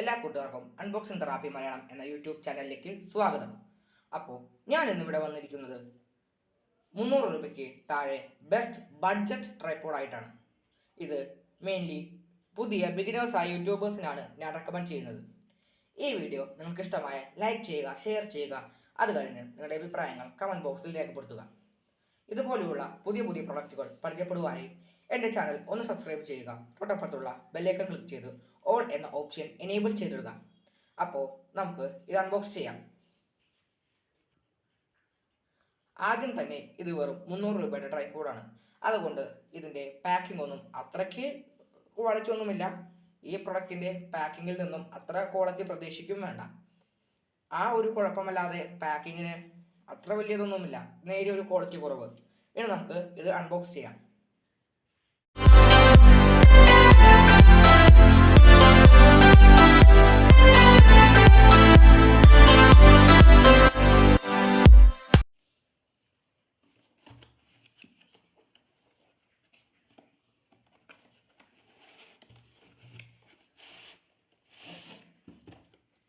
എല്ലാ കൂട്ടുകാർക്കും unboxing therapy Malayalam എന്ന യൂട്യൂബ് ചാനലിലേക്ക് സ്വാഗതം. അപ്പോൾ ഞാൻ ഇന്നിവിടെ വന്നിരിക്കുന്നത് 300 രൂപയ്ക്ക് താഴെ ബെസ്റ്റ് ബഡ്ജറ്റ് ട്രൈപോഡായിട്ടാണ്. ഇത് മെയിൻലി പുതിയ ബിഗിനേഴ്സായ യൂട്യൂബേഴ്സിനാണ് ഞാൻ റെക്കമെൻഡ് ചെയ്യുന്നത്. ഈ വീഡിയോ നിങ്ങൾക്ക് ഇഷ്ടമായ ലൈക്ക് ചെയ്യുക, ഷെയർ ചെയ്യുക, അത് കഴിഞ്ഞ് നിങ്ങളുടെ അഭിപ്രായങ്ങൾ കമൻറ്റ് ബോക്സിൽ രേഖപ്പെടുത്തുക. ഇതുപോലെയുള്ള പുതിയ പുതിയ പ്രൊഡക്റ്റുകൾ പരിചയപ്പെടുവാനായി എൻ്റെ ചാനൽ ഒന്ന് സബ്സ്ക്രൈബ് ചെയ്യുക. തൊട്ടപ്പുറത്തുള്ള ബെല്ലൈക്കൺ ക്ലിക്ക് ചെയ്ത് ഓൾ എന്ന ഓപ്ഷൻ എനേബിൾ ചെയ്തിടുക. അപ്പോൾ നമുക്ക് ഇത് അൺബോക്സ് ചെയ്യാം. ആദ്യം തന്നെ ഇത് വെറും 300 രൂപയുടെ ട്രൈപോഡാണ്. അതുകൊണ്ട് ഇതിൻ്റെ പാക്കിംഗ് ഒന്നും അത്രയ്ക്ക് ക്വാളിറ്റി ഒന്നുമില്ല. ഈ പ്രൊഡക്റ്റിൻ്റെ പാക്കിങ്ങിൽ നിന്നും അത്ര ക്വാളിറ്റി പ്രതീക്ഷിക്കും വേണ്ട. ആ ഒരു കുഴപ്പമല്ലാതെ പാക്കിങ്ങിന് അത്ര വലിയതൊന്നുമില്ല, നേരിയ ഒരു ക്വാളിറ്റി കുറവ്. ഇനി നമുക്ക് ഇത് അൺബോക്സ് ചെയ്യാം.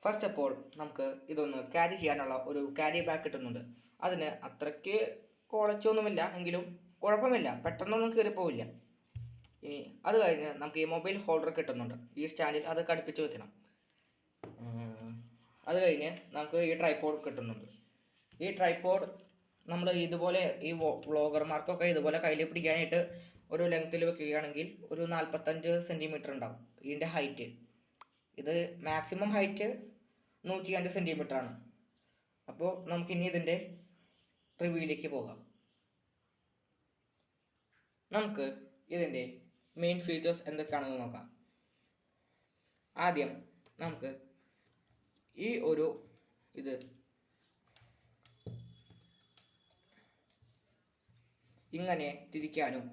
ഫസ്റ്റ് ഓഫ് ഓൾ നമുക്ക് ഇതൊന്ന് ക്യാരി ചെയ്യാനുള്ള ഒരു ക്യാരി ബാഗ് കിട്ടുന്നുണ്ട്. അതിന് അത്രയ്ക്ക് ക്വാളിറ്റി ഒന്നുമില്ല, എങ്കിലും കുഴപ്പമില്ല, പെട്ടെന്നൊന്നും കയറിപ്പോവില്ല. ഇനി അത് കഴിഞ്ഞ് നമുക്ക് ഈ മൊബൈൽ ഹോൾഡർ കിട്ടുന്നുണ്ട്. ഈ സ്റ്റാൻഡിൽ അത് ഘടിപ്പിച്ച് വെക്കണം. അത് കഴിഞ്ഞ് നമുക്ക് ഈ ട്രൈപോഡ് കിട്ടുന്നുണ്ട്. ഈ ട്രൈപോഡ് നമ്മൾ ഇതുപോലെ ഈ വ്ളോഗർമാർക്കൊക്കെ ഇതുപോലെ കയ്യിൽ പിടിക്കാനായിട്ട് ഒരു ലെങ്ത്തിൽ വെക്കുകയാണെങ്കിൽ ഒരു 45 സെൻറ്റിമീറ്റർ ഉണ്ടാവും ഇതിൻ്റെ ഹൈറ്റ്. ഇത് മാക്സിമം ഹൈറ്റ് 105 സെൻറ്റിമീറ്റർ ആണ്. അപ്പോൾ നമുക്കിനി ഇതിൻ്റെ റിവ്യൂയിലേക്ക് പോകാം. നമുക്ക് ഇതിൻ്റെ മെയിൻ ഫീച്ചേഴ്സ് എന്തൊക്കെയാണെന്ന് നോക്കാം. ആദ്യം നമുക്ക് ഈ ഒരു ഇത് ഇങ്ങനെ തിരിക്കാനും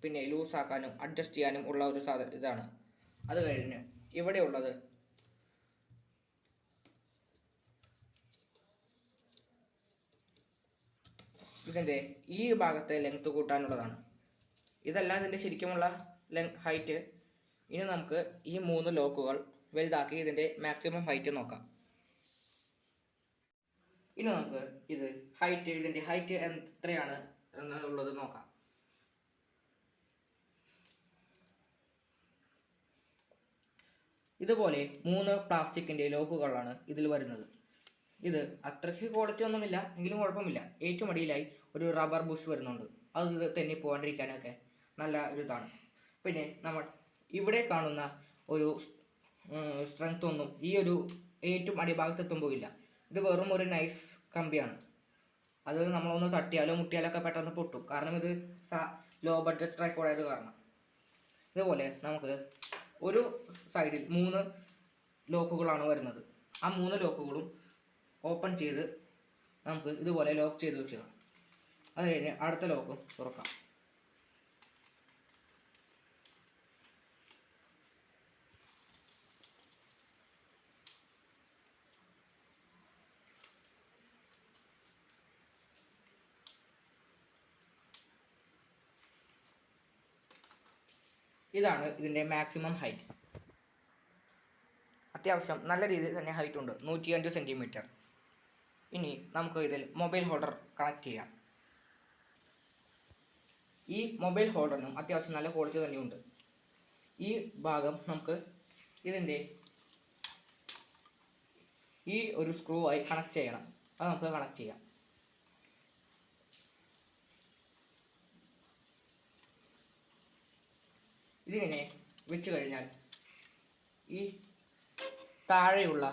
പിന്നെ ലൂസാക്കാനും അഡ്ജസ്റ്റ് ചെയ്യാനും ഉള്ള ഒരു ഇതാണ്. അത് കഴിഞ്ഞ് ഇവിടെ ഉള്ളത് ഇതിൻ്റെ ഈ ഭാഗത്തെ ലെങ്ത് കൂട്ടാനുള്ളതാണ്. ഇതല്ല ഇതിൻ്റെ ശരിക്കുമുള്ള ഹൈറ്റ്. ഇനി നമുക്ക് ഈ 3 ലോക്കുകൾ വലുതാക്കി ഇതിൻ്റെ മാക്സിമം ഹൈറ്റ് നോക്കാം. ഇനി നമുക്ക് ഇതിൻ്റെ ഹൈറ്റ് എത്രയാണ് എന്നുള്ളത് നോക്കാം. ഇതുപോലെ 3 പ്ലാസ്റ്റിക്കിൻ്റെ ലോക്കുകളാണ് ഇതിൽ വരുന്നത്. ഇത് അത്രയ്ക്ക് ക്വാളിറ്റി ഒന്നുമില്ല, എങ്കിലും കുഴപ്പമില്ല. ഏറ്റവും അടിയിലായി ഒരു റബ്ബർ ബുഷ് വരുന്നുണ്ട്. അത് തെന്നി പോകാണ്ടിരിക്കാനൊക്കെ നല്ല ഒരു ഇതാണ്. പിന്നെ നമ്മൾ ഇവിടെ കാണുന്ന ഒരു സ്ട്രെങ്ത് ഒന്നും ഈ ഒരു ഏറ്റവും അടിഭാഗത്തെത്തുമ്പോൾ ഇല്ല. ഇത് വെറും ഒരു നൈസ് കമ്പിയാണ്. അത് നമ്മളൊന്ന് തട്ടിയാലോ മുട്ടിയാലോ ഒക്കെ പെട്ടെന്ന് പൊട്ടും, കാരണം ഇത് ലോ ബഡ്ജറ്റ് ട്രൈപോഡായത് കാരണം. ഇതുപോലെ നമുക്ക് ഒരു സൈഡിൽ 3 ലോക്കുകളാണ് വരുന്നത്. ആ 3 ലോക്കുകളും ഓപ്പൺ ചെയ്ത് നമുക്ക് ഇതുപോലെ ലോക്ക് ചെയ്ത് വെക്കുക. അത് കഴിഞ്ഞ് അടുത്ത ലോക്കും തുറക്കാം. ഇതാണ് ഇതിൻ്റെ മാക്സിമം ഹൈറ്റ്. അത്യാവശ്യം നല്ല രീതിയിൽ തന്നെ ഹൈറ്റ് ഉണ്ട്, 105 സെൻറ്റിമീറ്റർ. ഇനി നമുക്ക് ഇതിൽ മൊബൈൽ ഹോൾഡർ കണക്ട് ചെയ്യാം. ഈ മൊബൈൽ ഹോൾഡറിനും അത്യാവശ്യം നല്ല ക്വാളിറ്റി തന്നെയുണ്ട്. ഈ ഭാഗം നമുക്ക് ഇതിൻ്റെ ഈ ഒരു സ്ക്രൂ ആയി കണക്ട് ചെയ്യണം. അത് നമുക്ക് കണക്ട് ചെയ്യാം. ഇതിങ്ങനെ വെച്ച് കഴിഞ്ഞാൽ ഈ താഴെയുള്ള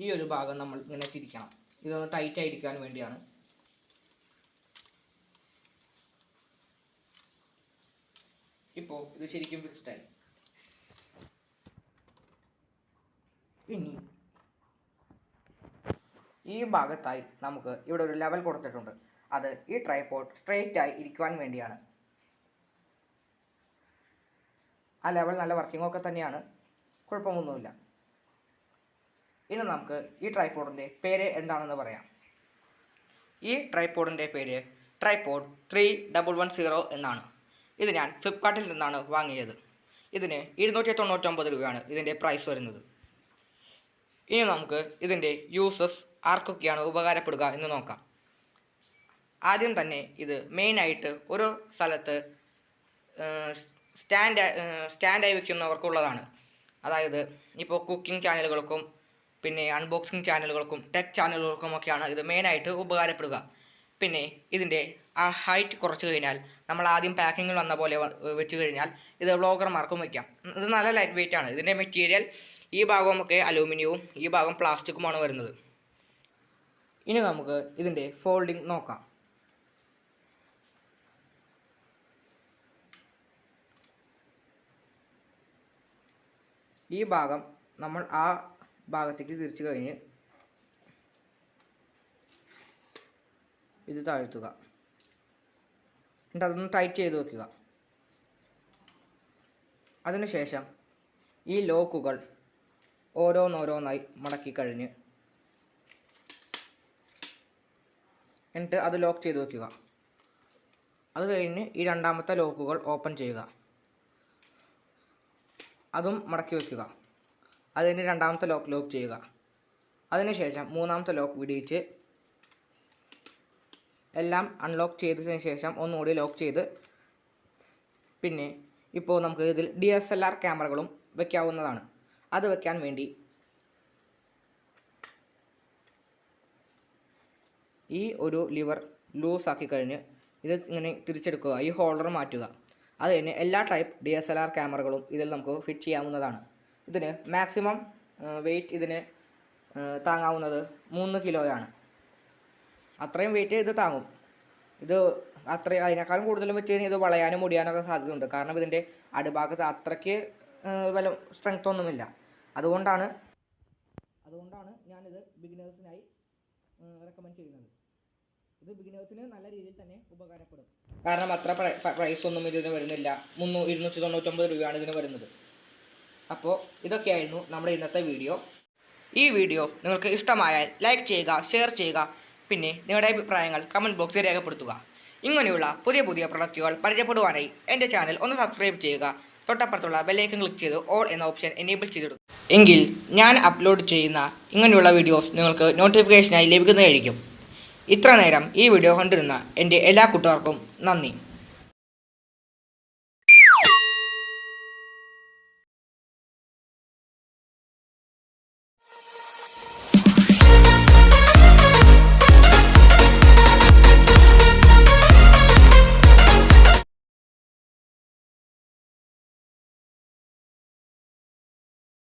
ഈ ഒരു ഭാഗം നമ്മൾ ഇങ്ങനെ തിരിക്കണം. ഇതൊന്ന് ടൈറ്റ് ആയിരിക്കാൻ വേണ്ടിയാണ്. ഇപ്പോൾ ഇത് ശരിക്കും ഫിക്സ്ഡ് ആയി. ഇനി ഈ ഭാഗത്തായി നമുക്ക് ഇവിടെ ഒരു ലെവൽ കൊടുത്തിട്ടുണ്ട്. അത് ഈ ട്രൈപോഡ് സ്ട്രെയിറ്റ് ആയി ഇരിക്കുവാൻ വേണ്ടിയാണ്. ആ ലെവൽ നല്ല വർക്കിംഗ് ഒക്കെ തന്നെയാണ്, കുഴപ്പമൊന്നുമില്ല. ഇനി നമുക്ക് ഈ ട്രൈപോഡിൻ്റെ പേര് എന്താണെന്ന് പറയാം. ഈ ട്രൈപോഡിൻ്റെ പേര് ട്രൈപോഡ് 3110 എന്നാണ്. ഇത് ഞാൻ ഫ്ലിപ്കാർട്ടിൽ നിന്നാണ് വാങ്ങിയത്. ഇതിന് 299 രൂപയാണ് ഇതിൻ്റെ പ്രൈസ് വരുന്നത്. ഇനി നമുക്ക് ഇതിൻ്റെ യൂസസ് ആർക്കൊക്കെയാണ് ഉപകാരപ്പെടുക എന്ന് നോക്കാം. ആദ്യം തന്നെ ഇത് മെയിനായിട്ട് ഒരു സ്ഥലത്ത് സ്റ്റാൻഡായി വയ്ക്കുന്നവർക്കുള്ളതാണ്. അതായത് ഇപ്പോൾ കുക്കിംഗ് ചാനലുകൾക്കും പിന്നെ അൺബോക്സിങ് ചാനലുകൾക്കും ടെക് ചാനലുകൾക്കുമൊക്കെയാണ് ഇത് മെയിനായിട്ട് ഉപകാരപ്പെടുക. പിന്നെ ഇതിൻ്റെ ആ ഹൈറ്റ് കുറച്ച് കഴിഞ്ഞാൽ നമ്മൾ ആദ്യം പാക്കിങ്ങിൽ വന്ന പോലെ വെച്ച് കഴിഞ്ഞാൽ ഇത് വ്ളോഗർമാർക്കും വയ്ക്കാം. ഇത് നല്ല ലൈറ്റ് വെയിറ്റ് ആണ്. ഇതിൻ്റെ മെറ്റീരിയൽ ഈ ഭാഗമൊക്കെ അലൂമിനിയവും ഈ ഭാഗം പ്ലാസ്റ്റിക്കുമാണ് വരുന്നത്. ഇനി നമുക്ക് ഇതിൻ്റെ ഫോൾഡിങ് നോക്കാം. ഈ ഭാഗം നമ്മൾ ആ ഭാഗത്തേക്ക് തിരിച്ചു കഴിഞ്ഞ് ഇത് താഴ്ത്തുക. എന്നിട്ട് അതൊന്ന് ടൈറ്റ് ചെയ്ത് വെക്കുക. അതിനുശേഷം ഈ ലോക്കുകൾ ഓരോന്നോരോന്നായി മടക്കി കഴിഞ്ഞ് എന്നിട്ട് അത് ലോക്ക് ചെയ്ത് വെക്കുക. അത് കഴിഞ്ഞ് ഈ രണ്ടാമത്തെ ലോക്കുകൾ ഓപ്പൺ ചെയ്യുക. അതും മടക്കി വയ്ക്കുക. അതിന് രണ്ടാമത്തെ ലോക്ക് ചെയ്യുക. അതിനുശേഷം മൂന്നാമത്തെ ലോക്ക് വിടിയിച്ച് എല്ലാം അൺലോക്ക് ചെയ്തതിന് ശേഷം ഒന്നുകൂടി ലോക്ക് ചെയ്ത് പിന്നെ ഇപ്പോൾ നമുക്ക് ഇതിൽ DSLR ക്യാമറകളും വയ്ക്കാവുന്നതാണ്. അത് വയ്ക്കാൻ വേണ്ടി ഈ ഒരു ലിവർ ലൂസാക്കി കഴിഞ്ഞ് ഇത് ഇങ്ങനെ തിരിച്ചെടുക്കുക. ഈ ഹോൾഡർ മാറ്റുക. അത് കഴിഞ്ഞ് എല്ലാ ടൈപ്പ് DSLR ക്യാമറകളും ഇതിൽ നമുക്ക് ഫിറ്റ് ചെയ്യാവുന്നതാണ്. ഇതിന് മാക്സിമം വെയിറ്റ് ഇതിന് താങ്ങാവുന്നത് 3 കിലോയാണ്. അത്രയും വെയിറ്റ് ഇത് താങ്ങും. ഇത് അതിനേക്കാളും കൂടുതലും വെച്ച് കഴിഞ്ഞാൽ ഇത് വളയാനും മുടിയാനൊക്കെ സാധ്യതയുണ്ട്. കാരണം ഇതിൻ്റെ അടിഭാഗത്ത് അത്രയ്ക്ക് വല്ല സ്ട്രെങ്ത് ഒന്നുമില്ല. അതുകൊണ്ടാണ് ഞാനിത് ബിഗിനേഴ്സിനായി റെക്കമെൻഡ് ചെയ്യുന്നത്. ഇത് ബിഗിനേഴ്സിന് നല്ല രീതിയിൽ തന്നെ ഉപകാരപ്പെടും. കാരണം അത്ര പ്രൈസ് ഒന്നും ഇതിന് വരുന്നില്ല. 299 രൂപയാണ് ഇതിന് വരുന്നത്. അപ്പോൾ ഇതൊക്കെയായിരുന്നു നമ്മുടെ ഇന്നത്തെ വീഡിയോ. ഈ വീഡിയോ നിങ്ങൾക്ക് ഇഷ്ടമായാൽ ലൈക്ക് ചെയ്യുക, ഷെയർ ചെയ്യുക. പിന്നെ നിങ്ങളുടെ അഭിപ്രായങ്ങൾ കമൻറ്റ് ബോക്സിൽ രേഖപ്പെടുത്തുക. ഇങ്ങനെയുള്ള പുതിയ പുതിയ പ്രൊഡക്റ്റുകൾ പരിചയപ്പെടുവാനായി എൻ്റെ ചാനൽ ഒന്ന് സബ്സ്ക്രൈബ് ചെയ്യുക. തൊട്ടപ്പുറത്തുള്ള ബെല്ലൈക്കൺ ക്ലിക്ക് ചെയ്ത് ഓൾ എന്ന ഓപ്ഷൻ എനേബിൾ ചെയ്തെടുക്കുക. എങ്കിൽ ഞാൻ അപ്ലോഡ് ചെയ്യുന്ന ഇങ്ങനെയുള്ള വീഡിയോസ് നിങ്ങൾക്ക് നോട്ടിഫിക്കേഷനായി ലഭിക്കുന്നതായിരിക്കും. ഇത്ര നേരം ഈ വീഡിയോ കണ്ടിരുന്ന എൻ്റെ എല്ലാ കൂട്ടുകാർക്കും നന്ദി.